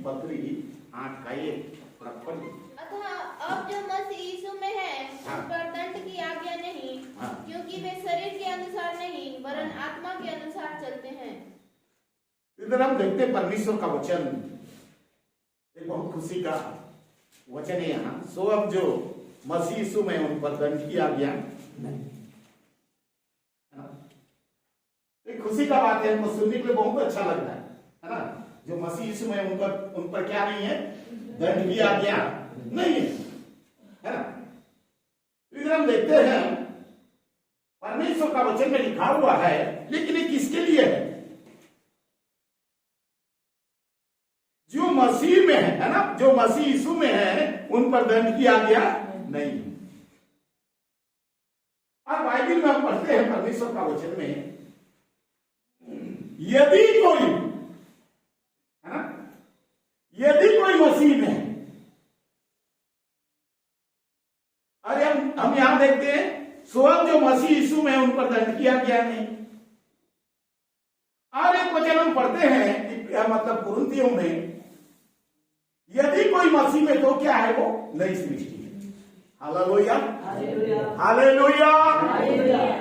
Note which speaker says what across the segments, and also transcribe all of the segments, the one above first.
Speaker 1: पत्री 8 का 1 पढ़िए।
Speaker 2: अतः अब जो मसीह यीशु में है
Speaker 1: हाँ।
Speaker 2: उन पर दंड की आज्ञा नहीं,
Speaker 1: हाँ।
Speaker 2: क्योंकि वे शरीर के अनुसार नहीं वरन आत्मा के अनुसार चलते हैं।
Speaker 1: इधर हम देखते हैं परमेश्वर का वचन, एक बहुत खुशी का वचन है यहाँ। सो अब जो मसीह यीशु में उन पर दंड की आज्ञा नहीं। एक खुशी का बात है, हमको सुनने के लिए बहुत अच्छा लग रहा है ना। जो मसीह यीशु में उन पर क्या नहीं है, दंड की आज्ञा नहीं है ना। इधर हम देखते हैं परमेश्वर का वचन में लिखा हुआ है, लेकिन ये किसके लिए है? जो मसीह में है ना, जो मसीह यीशु में है उन पर दंड की आज्ञा नहीं। अब बाइबल में हम पढ़ते हैं परमेश्वर का वचन में, यदि कोई है ना, यदि कोई मसीह में है, अरे हम यहां देखते हैं स्वयं जो मसीह यीशु में है उन पर दंड की आज्ञा नहीं। और एक वचन हम पढ़ते हैं कि मतलब कुरिन्थियों में, यदि कोई मसीह में तो क्या है, वो नई सृष्टि है। Hallelujah hallelujah.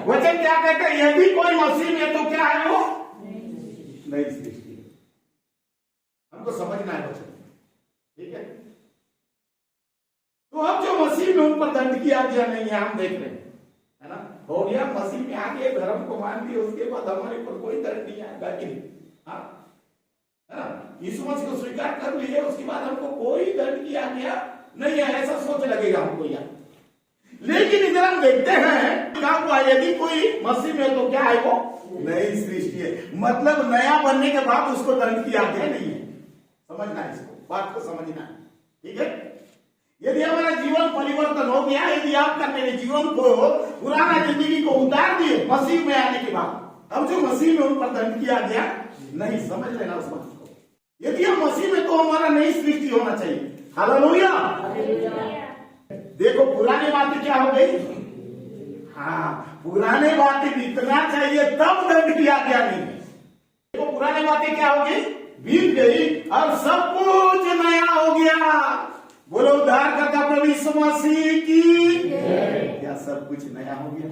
Speaker 1: वचन क्या कहते हैं? यदि कोई मसीह में तो क्या है, वो नई सृष्टि है। हमको समझना है वचन, ठीक है। तो अब जो मसीह में उन पर दंड की आज्ञा नहीं है, हम देख रहे हैं है ना। हो गया मसीह में आगे धर्म को मान लिया, उसके बाद हमारे ऊपर कोई दंड नहीं आएगा कि नहीं? हाँ है ना। यीशु मसीह को स्वीकार कर लिए, उसके बाद हमको कोई दंड की आज्ञा नहीं है, ऐसा सोच लगेगा हमको यार। लेकिन इधर हम देखते हैं क्या हुआ, यदि कोई मसीह में तो क्या है, वो नई सृष्टि है। मतलब नया बनने के बाद उसको दंड की आज्ञा नहीं है। समझना है इसको, बात को समझना है, ठीक है। यदि हमारा जीवन परिवर्तन हो गया, यदि आपका मेरे जीवन को, पुराना जिंदगी को उतार दिए मसीह में आने के बाद, अब जो मसीह में उन पर दंड की आज्ञा नहीं, समझ लेना उस बात को। यदि हम मसीह में, तो हमारा नई सृष्टि होना चाहिए। हालेलुया। देखो पुरानी बातें क्या हो गई, हाँ पुराने बातें बीतना चाहिए, तब दंड की आज्ञा नहीं है। देखो पुरानी बातें क्या हो गई, बीत गई, और सब कुछ नया हो गया। बोलो उद्धारकर्ता प्रभु यीशु मसीह की। क्या सब कुछ नया हो गया?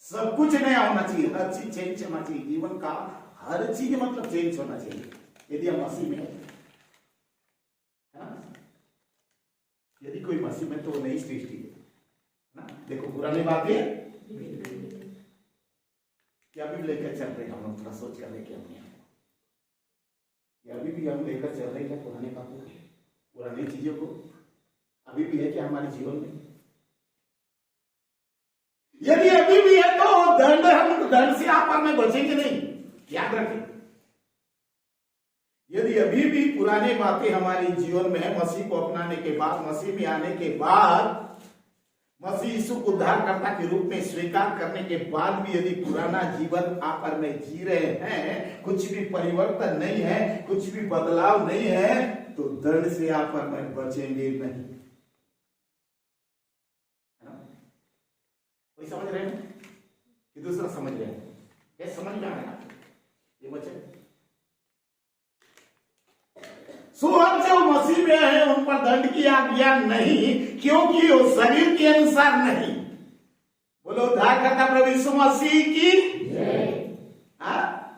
Speaker 1: सब कुछ नया होना चाहिए, हर चीज चेंज होना चाहिए, जीवन का हर चीज मतलब चेंज होना चाहिए यदि हम मसीह में है ना। यदि कोई मसीह में, तो वो नई सृष्टि है ना। देखो पुरानी बातें क्या अभी लेकर चल रहे हैं, हम लोग थोड़ा सोच कर लेके अपने अभी भी हम लेकर चल रहे हैं पुरानी बातों को, पुरानी चीजों को अभी भी है क्या हमारे जीवन में? यदि अभी भी है तो दंड, हम दंड से आप में बचेंगे नहीं, याद रखें। यदि अभी भी पुरानी बातें हमारे जीवन में है, मसीह को अपनाने के बाद, मसीह में आने के बाद, मसीह यीशु को उद्धारकर्ता के रूप में स्वीकार करने के बाद भी यदि पुराना जीवन आप में जी रहे हैं, कुछ भी परिवर्तन नहीं है, कुछ भी बदलाव नहीं है, तो दंड से आप में बचेंगे नहीं। कोई समझ रहे हैं कि दूसरा समझ रहे हैं? क्या समझ में आया ये वचन? सुअर जो मसीह में है उन पर दंड की आज्ञा नहीं, क्योंकि वो शरीर के अनुसार नहीं। बोलो उद्धारकर्ता प्रभु यीशु मसीह की।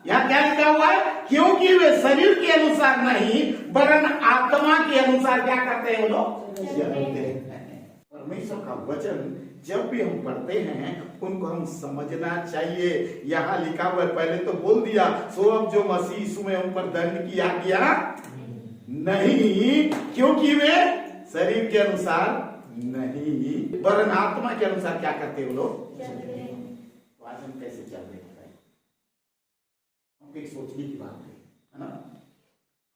Speaker 1: यहाँ क्या लिखा हुआ है? क्योंकि वे शरीर के अनुसार नहीं वरन आत्मा के अनुसार क्या करते हैं, वो लोग चलते हैं। परमेश्वर का वचन जब भी हम पढ़ते हैं उनको हम समझना चाहिए। यहाँ लिखा हुआ है, पहले तो बोल दिया, सो अब जो मसीह यीशु में उन पर दंड की आज्ञा नहीं, क्योंकि वे शरीर के अनुसार नहीं वरन आत्मा के अनुसार क्या करते हैं, वो लोग आज हम कैसे चल रहे हैं, हमको एक सोचने की बात है ना।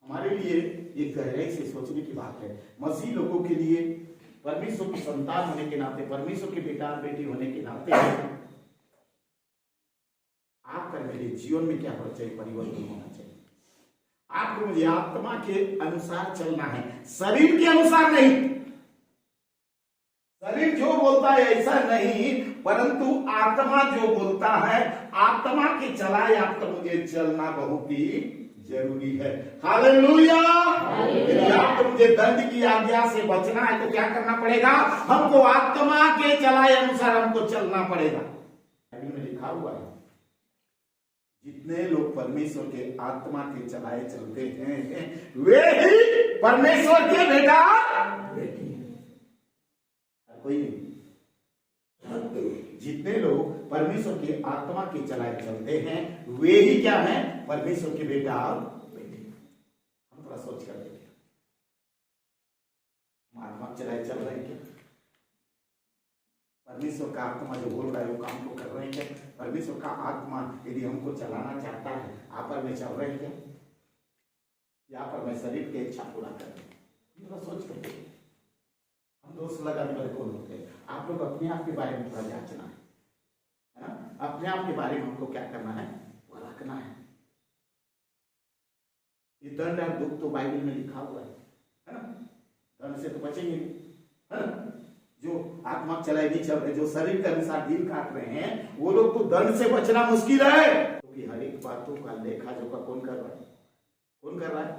Speaker 1: हमारे लिए एक गहराई से सोचने की बात है। मसीह लोगों के लिए, परमेश्वर की संतान होने के नाते, परमेश्वर के बेटा बेटी होने के नाते, आपका मेरे जीवन में क्या होना चाहिए, परिवर्तन होना चाहिए। आपको मुझे आत्मा के अनुसार चलना है, शरीर के अनुसार नहीं। शरीर जो बोलता है ऐसा नहीं, परंतु आत्मा जो बोलता है, आत्मा के चलाए आपको मुझे चलना बहुत ही जरूरी है। हालेलुया। यदि आपको मुझे दंड की आज्ञा से बचना है तो क्या करना पड़ेगा? हमको आत्मा के चलाए अनुसार हमको चलना पड़ेगा। बाइबल में लिखा हुआ है, जितने लोग परमेश्वर के आत्मा के चलाए चलते हैं वे ही परमेश्वर के बेटा बेटी हैं। कोई नहीं। जितने लोग परमेश्वर के आत्मा के चलाए चलते हैं वे ही क्या हैं? परमेश्वर के बेटा और बेटी। हम थोड़ा सोच कर देखें, हम आत्मा चलाए चल रहे हैं क्या? परमेश्वर का आत्मा जो बोल रहा है वो काम को कर रहे हैं क्या? परमेश्वर का आत्मा यदि हमको चलाना चाहता है, आप पर में चल रहे हैं क्या? यहाँ पर मैं शरीर की इच्छा पूरा कर रहे हैं? थोड़ा सोच कर देखें। हम दोस्त लगाने वाले कौन होते हैं? आप लोग अपने आप के बारे में थोड़ा जांचना है ना? अपने आप के बारे में हमको क्या करना है? वो रखना है। ये दंड और दुख तो बाइबल में लिखा हुआ है ना? दंड से तो बचेंगे नहीं, है ना? जो आत्मा चलाए नहीं चल रहे, जो शरीर के अनुसार दिल काट रहे हैं, वो लोग तो दंड से बचना मुश्किल है, क्योंकि हर एक बातों का लेखा जोखा कौन कर रहा है? कौन कर रहा है?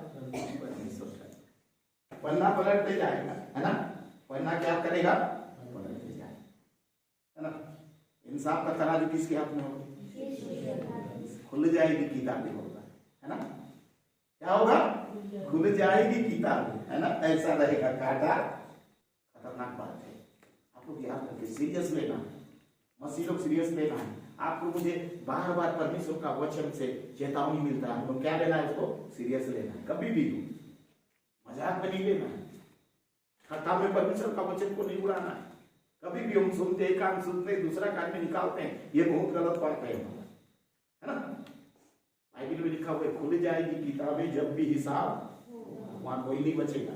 Speaker 1: परमेश्वर कर रहा है। पन्ना पलटते जाएगा, है ना? पन्ना क्या करेगा? पलटते जाएगा, है ना? इंसाफ का तराजू किसके हाथ में होगा? खुल जाएगी किताबें होगा, है ना? क्या होगा? खुल जाएगी किताबें, है ना? ऐसा रहेगा काटा। खतरनाक बात है। आप लोग याद रखिए, सीरियस लेना है, मसीह लोग सीरियस लेना है। आपको मुझे बार बार परमेश्वर का वचन से चेतावनी मिलता है, हमको क्या लेना है? उसको सीरियस लेना है। कभी भी मजाक में नहीं लेना है। खट्टा में परमेश्वर का वचन को नहीं उड़ाना है। कभी भी हम सुनते एक कान सुनते दूसरा कान में निकालते हैं, ये बहुत गलत बात है ना? बाइबल में लिखा हुआ है, खुल जाएगी किताबें जब भी हिसाब, वहां कोई नहीं बचेगा।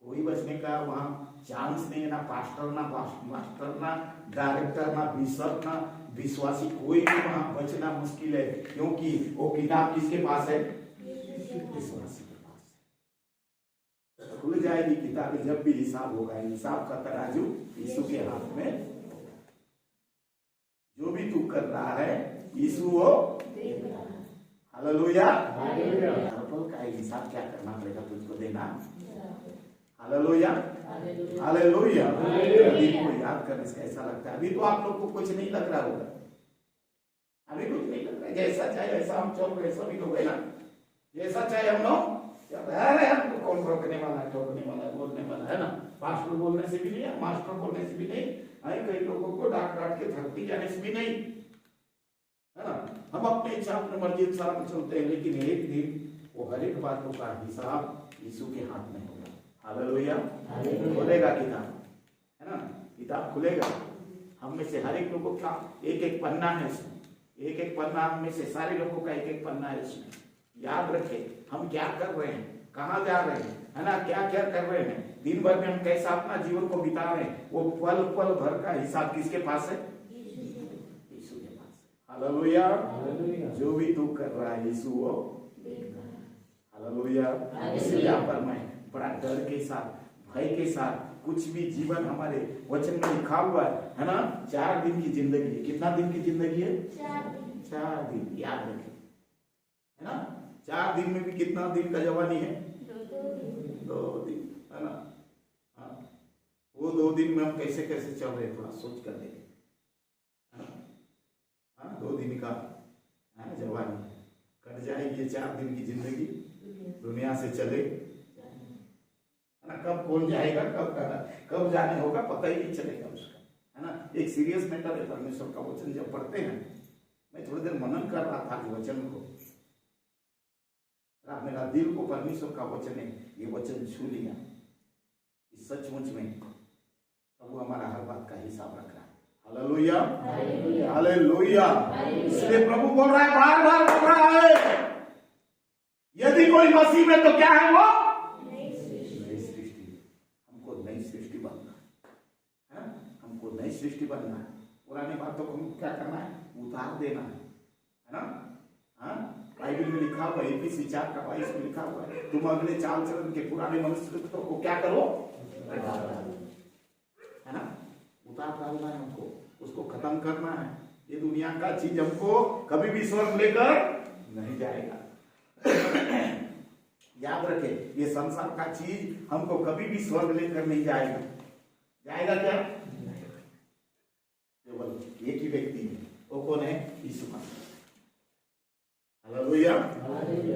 Speaker 1: कोई बचने का वहां चांस नहीं है, ना पास्टर, ना मास्टर, ना डायरेक्टर, ना बिशप, ना विश्वासी, कोई भी वहां बचना मुश्किल है, क्योंकि वो किताब किसके पास है? विश्वासी के पास। खुल जाएगी किताबें जब भी हिसाब होगा। हिसाब का तराजू यीशु के हाथ में। जो भी तू कर रहा है यीशु वो हालेलुया। का हिसाब क्या करना पड़ेगा तुझको देना? Hallelujah, hallelujah. अभी को याद करने से ऐसा लगता है, अभी तो आप लोग को कुछ नहीं लग रहा होगा, अभी कुछ नहीं लग रहा है। जैसा चाहे ऐसा हम चल रहे सभी लोग, है ना? जैसा चाहे हम लोग, हमको कौन रोकने वाला है, ठोकने वाला है, बोलने वाला है ना? पास्टर बोलने से भी नहीं, मास्टर बोलने से भी नहीं, कई लोगों को डांट डांट के धरती जाने से भी नहीं, है ना? हम अपनी इच्छा अपनी मर्जी अनुसार चलते हैं, लेकिन एक दिन वो हर एक बातों का हिसाब यीशु के हाथ में होगा। हालेलुया। खुलेगा किताब, है ना? किताब खुलेगा। हम में से हर एक लोगों का एक एक पन्ना है इसमें, एक एक पन्ना हम में से सारे लोगों का एक एक पन्ना है इसमें। याद रखें हम क्या कर रहे हैं, कहाँ जा रहे हैं, है ना? क्या क्या कर रहे हैं, दिन भर में हम कैसा अपना जीवन को बिता रहे हैं, वो पल पल भर का हिसाब किसके पास है? यीशु के पास है। हालेलुया। जो भी तू कर रहा है यीशु वो हालेलुया। इसलिए यहाँ पर मैं बड़ा डर के साथ, भय के साथ, कुछ भी जीवन हमारे वचन में लिखा हुआ है ना? 4 दिन की जिंदगी है। कितना दिन की जिंदगी है? 4 दिन। याद रखें, है ना? 4 दिन में भी कितना दिन का जवानी है? 2 दिन, है ना? हाँ, वो 2 दिन में हम कैसे कैसे चल रहे हैं, थोड़ा सोच कर देखें। हाँ, 2 दिन का जवानी कट जाएगी। 4 दिन की जिंदगी दुनिया से चले, है ना? कब कौन जाएगा, कब जाने होगा पता ही नहीं चलेगा उसका, है ना? एक सीरियस मैटर है। परमेश्वर का वचन जब पढ़ते हैं, मैं थोड़ी देर मनन कर रहा था कि वचन को, मेरा दिल को परमेश्वर का वचन है, ये वचन छू लिया। सचमुच में प्रभु हमारा हर बात का हिसाब रख रहा है। Hallelujah, hallelujah. इसलिए प्रभु बोल रहा है, बार बार बोल रहा है, यदि कोई मसीह में तो क्या है? वो नई सृष्टि। हमको नई सृष्टि बनना है, हमको नई सृष्टि बनना है। पुरानी बातों को हमको क्या करना है? उतार देना है ना? बाइबल में लिखा हुआ है, एफिसी 4:22 में लिखा हुआ है, तुम अगले चाल चलन के पुराने मनुष्य को क्या करो? है ना? उतार डालना है हमको, उसको खत्म करना है। ये दुनिया का चीज हमको कभी भी स्वर्ग लेकर नहीं जाएगा। याद रखे, ये संसार का चीज हमको कभी भी स्वर्ग लेकर नहीं जाएगा। जाएगा क्या? केवल एक ही व्यक्ति है, वो कौन है? यीशु मसीह। हालेलुया।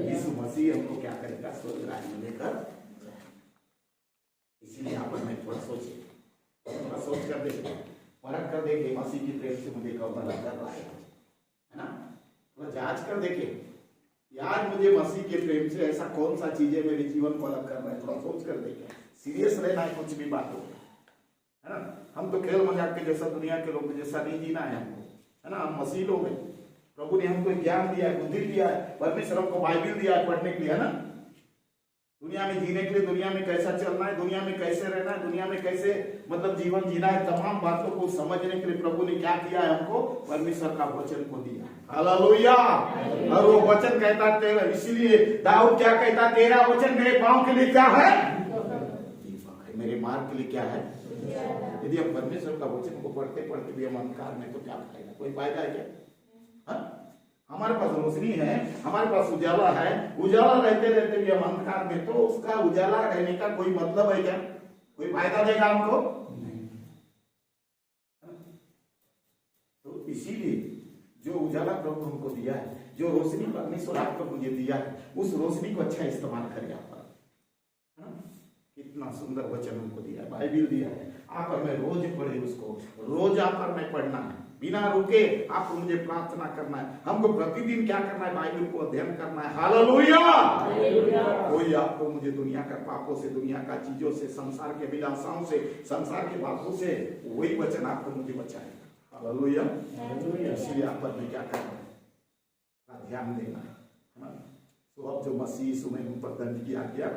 Speaker 1: यीशु मसीह हमको क्या करेगा? स्वर्ग राज्य में लेकर जाएगा। इसीलिए आप में थोड़ा सोचिए, थोड़ा सोच कर देखिए, परख कर देखिए, मसीह की प्रेम से मुझे कब अलग कर रहा है ना? थोड़ा जांच कर देखिए, यार मुझे मसीह के प्रेम से ऐसा कौन सा चीज है मेरे जीवन को अलग कर रहा है। थोड़ा सोच कर देखिए, सीरियस रहना है कुछ भी बात हो, है ना? हम तो खेल मजाक के जैसा, दुनिया के लोग जैसा नहीं जीना है हमको, है ना? हम मसीह लोग हैं। प्रभु ने हमको ज्ञान दिया है, बुद्धि दिया है, परमेश्वर हमको बाइबिल दिया है पढ़ने के लिए, है ना? दुनिया में जीने के लिए, दुनिया में कैसा चलना है, दुनिया में कैसे रहना है, दुनिया में कैसे मतलब जीवन जीना है, तमाम बातों को समझने के लिए प्रभु ने क्या किया है? हमको परमेश्वर का वचन को दिया। हालेलुया। और वो वचन कहता है तेरा, इसीलिए दाऊद क्या कहता? तेरा वचन मेरे पांव के लिए क्या है? दीपक है। मेरे मार्ग के लिए क्या है? यदि हम परमेश्वर का वचन को पढ़ते पढ़ते भी हम अंधकार में, तो क्या फायदा? कोई फायदा है क्या? हमारे पास रोशनी है, हमारे पास उजाला है, उजाला रहते रहते भी हम अंधकार में, तो उसका उजाला रहने का कोई मतलब है क्या? कोई फायदा देगा हमको? नहीं। तो इसीलिए जो उजाला प्रभु हमको दिया है, जो रोशनी परमेश्वर आपको मुझे दिया है, उस रोशनी को अच्छा इस्तेमाल करिए आप, है ना? कितना सुंदर वचन हमको दिया है, बाइबिल दिया है। आप और मैं रोज पढ़े उसको, रोज आप और मैं पढ़ना है, बिना रुके आपको मुझे प्रार्थना करना है। हमको प्रतिदिन क्या करना है? बाइबल को अध्ययन करना है। हालेलुया। कोई आपको मुझे दुनिया का पापों से, दुनिया का चीजों से, संसार के विलासाओं से, संसार के बातों से, वही वचन आपको मुझे बचाएगा। हालेलुया। इसलिए आप पर मैं क्या करना है? ध्यान देना है। तो अब जो मसीह यीशु में हम पर दंड किया गया,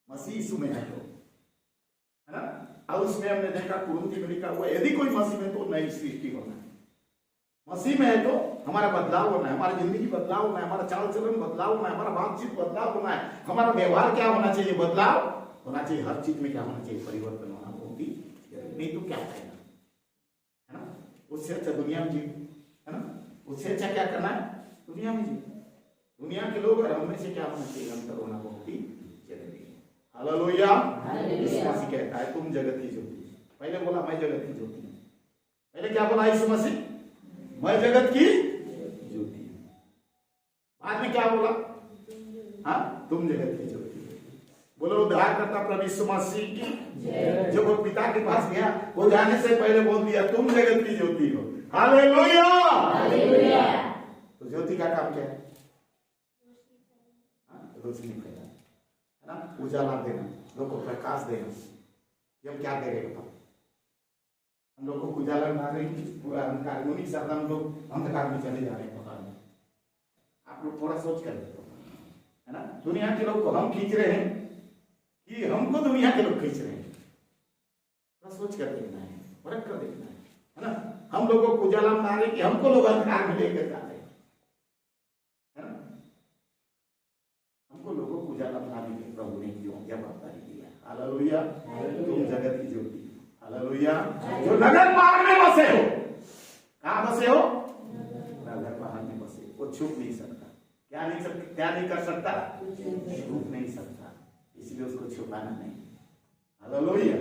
Speaker 1: मसीह यीशु में है तो, है ना? और उसमें हमने देखा कुरिन्थी में लिखा हुआ, यदि कोई मसीह में तो नई सृष्टि होना है। मसीह में है तो हमारा बदलाव होना है, हमारी जिंदगी बदलाव होना है, हमारा चाल चलन बदलाव होना है, हमारा बातचीत बदलाव होना है, हमारा व्यवहार क्या होना चाहिए? बदलाव होना चाहिए। हर चीज में क्या होना चाहिए? परिवर्तन होना होगी, नहीं तो क्या फायदा, है ना? उससे अच्छा दुनिया में जी, है ना? उससे अच्छा क्या करना है? दुनिया में जी। दुनिया के लोग और हमें से क्या होना चाहिए? अंतर होना बहुत ही जरूरी है। हालेलुया। यीशु मसीह कहता है तुम जगत की ज्योति। पहले बोला मैं जगत की ज्योति हूं। पहले क्या बोला यीशु मसीह? मैं जगत की ज्योति हूं। बाद में क्या बोला? हाँ, तुम जगत की ज्योति। बोलो उद्धारकर्ता प्रभु यीशु मसीह की। जब वो पिता के पास गया, वो जाने से पहले बोल दिया तुम जगत की ज्योति हो। हालेलुया। तो ज्योति का काम क्या है? रोशनी फैलाना, है ना? उजाला देना, लोगों को प्रकाश देना। ये हम क्या दे रहे हैं? हम लोगों को उजाला ना रही, पूरा अंधकार में नहीं सकता, हम लोग अंधकार में चले जा रहे हैं। पता नहीं, आप लोग थोड़ा सोच कर देखो, है ना? दुनिया के लोग को हम खींच रहे हैं कि हमको दुनिया के लोग खींच रहे हैं? थोड़ा सोच कर देखना है, परख कर देखना है ना? हम लोगों को उजाला में ला रहे कि हमको लोग अंधकार में लेकर जा रहे हैं, है ना? हमको लोगों को उजाला बनाने के प्रभु ने क्यों जवाबदारी दिया? हालेलुया। तुम जगत की ज्योति। हालेलुया। जो नगर पहाड़ में बसे हो, कहां बसे हो? नगर पहाड़ में बसे, वो छुप नहीं सकता। क्या नहीं सकता? क्या नहीं कर सकता? छुप नहीं सकता, इसलिए उसको छुपाना नहीं। हालेलुया।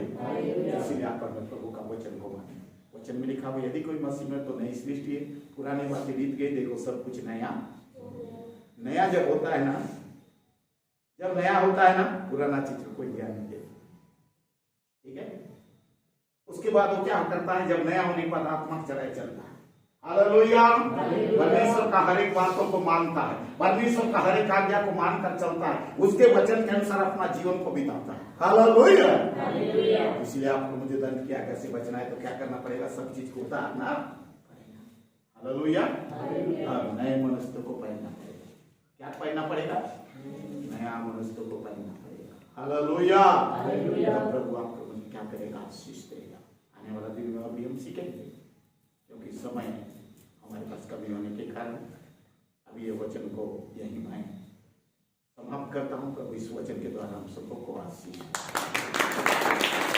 Speaker 1: इसलिए आप प्रभु का वचन को माने। वचन में लिखा हुआ यदि कोई मसीह में तो नई सृष्टि है, पुरानी बातें बीत गई, देखो सब कुछ नया। नया जब होता है ना, जब नया होता है ना, पुराना चीज को कोई ध्यान नहीं देता, ठीक है? उसके बाद वो क्या करता है? जब नया होने के बाद आत्मा चढ़ाई चलता है। हालेलुया। परमेश्वर का हर एक बातों को मानता है, परमेश्वर का हर एक आज्ञा को मानकर चलता है, उसके वचन के अनुसार अपना जीवन को बिताता है। हालेलुया। इसलिए आपको मुझे दंड की आज्ञा से बचना है तो क्या करना पड़ेगा? सब चीज को उतारना पड़ेगा। हालेलुया। नए मनुष्य को पहनना पड़ेगा। क्या पहनना पड़ेगा? नया मनुष्य को पहनना पड़ेगा। हालेलुया। प्रभु आपको क्या करेगा? आशीष देगा। आने वाला दिन में अभी हम सीखेंगे, क्योंकि समय हमारे पास कमी होने के कारण अभी ये वचन को यही मैं समाप्त करता हूँ। प्रभु इस वचन के द्वारा हम सबको आशीष